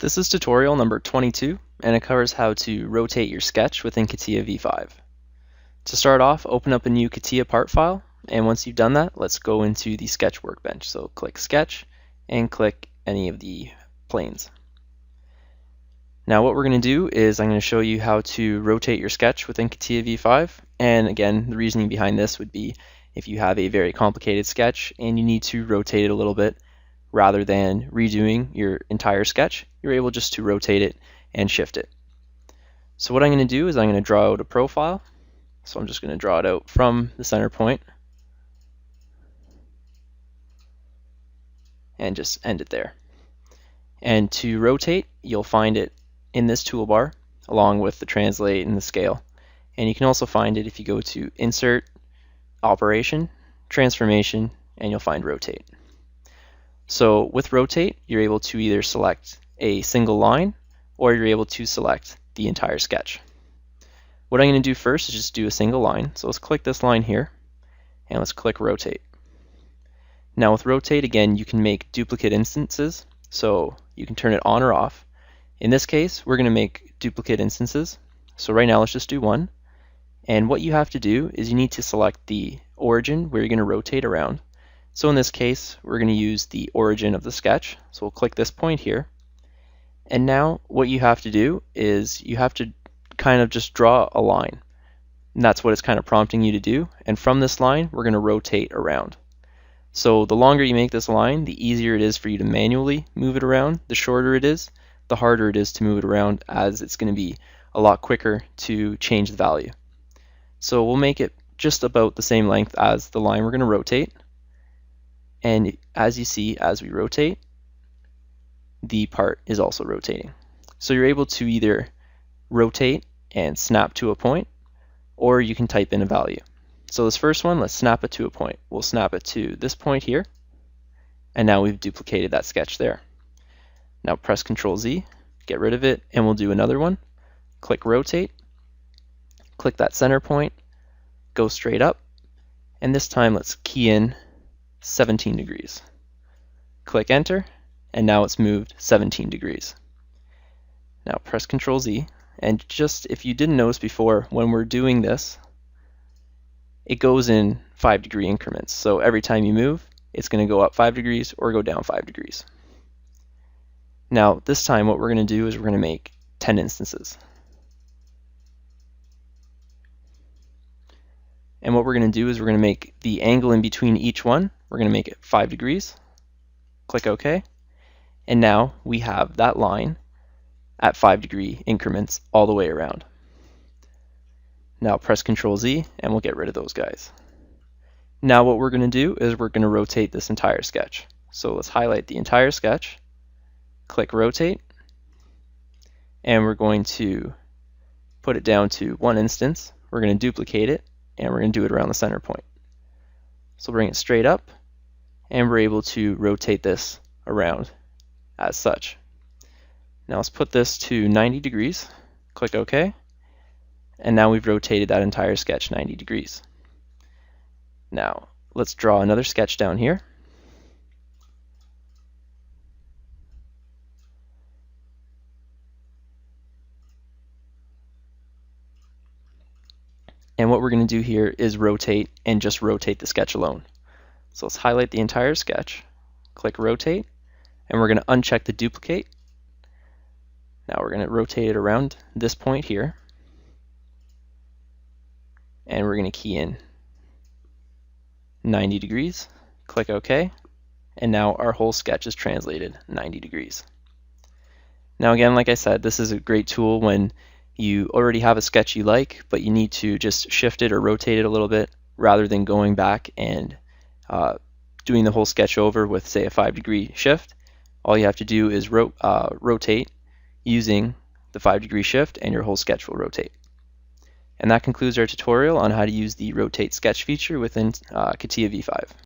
This is tutorial number 22, and it covers how to rotate your sketch within CATIA V5. To start off, open up a new CATIA part file, and once you've done that, let's go into the sketch workbench. So click Sketch, and click any of the planes. Now what we're going to do is I'm going to show you how to rotate your sketch within CATIA V5, and again, the reasoning behind this would be if you have a very complicated sketch and you need to rotate it a little bit, rather than redoing your entire sketch, you're able just to rotate it and shift it. So what I'm going to do is I'm going to draw out a profile. So I'm just going to draw it out from the center point and just end it there. And to rotate, you'll find it in this toolbar along with the translate and the scale. And you can also find it if you go to Insert, Operation, Transformation, and you'll find Rotate. So with rotate, you're able to either select a single line or you're able to select the entire sketch. What I'm going to do first is just do a single line. So let's click this line here and let's click rotate. Now with rotate, again, you can make duplicate instances, so you can turn it on or off. In this case, we're going to make duplicate instances. So right now let's just do one. And what you have to do is you need to select the origin where you're going to rotate around. So in this case, we're going to use the origin of the sketch. So we'll click this point here. And now what you have to do is you have to kind of just draw a line. And that's what it's kind of prompting you to do. And from this line, we're going to rotate around. So the longer you make this line, the easier it is for you to manually move it around. The shorter it is, the harder it is to move it around, as it's going to be a lot quicker to change the value. So we'll make it just about the same length as the line we're going to rotate. And as you see, as we rotate, the part is also rotating. So you're able to either rotate and snap to a point, or you can type in a value. So this first one, let's snap it to a point. We'll snap it to this point here, and now we've duplicated that sketch there. Now press Ctrl Z, get rid of it, and we'll do another one. Click rotate, click that center point, go straight up, and this time let's key in 17 degrees. Click enter, and now it's moved 17 degrees. Now press Ctrl Z, and just if you didn't notice before, when we're doing this, it goes in 5-degree increments. So every time you move, it's going to go up 5 degrees or go down 5 degrees. Now this time what we're going to do is we're going to make 10 instances. And what we're going to do is we're going to make the angle in between each one, we're going to make it 5 degrees. Click OK. And now we have that line at 5-degree increments all the way around. Now press Ctrl Z and we'll get rid of those guys. Now what we're going to do is we're going to rotate this entire sketch. So let's highlight the entire sketch, click rotate, and we're going to put it down to one instance. We're going to duplicate it, and we're going to do it around the center point. So bring it straight up, and we're able to rotate this around as such. Now let's put this to 90 degrees, click OK, and now we've rotated that entire sketch 90 degrees. Now let's draw another sketch down here. And what we're going to do here is rotate and just rotate the sketch alone. So let's highlight the entire sketch, click rotate, and we're going to uncheck the duplicate. Now we're going to rotate it around this point here, and we're going to key in 90 degrees, click OK, and now our whole sketch is translated 90 degrees. Now again, like I said, this is a great tool when you already have a sketch you like, but you need to just shift it or rotate it a little bit rather than going back and doing the whole sketch over with, say, a 5-degree shift. All you have to do is rotate using the 5-degree shift, and your whole sketch will rotate. And that concludes our tutorial on how to use the rotate sketch feature within CATIA V5.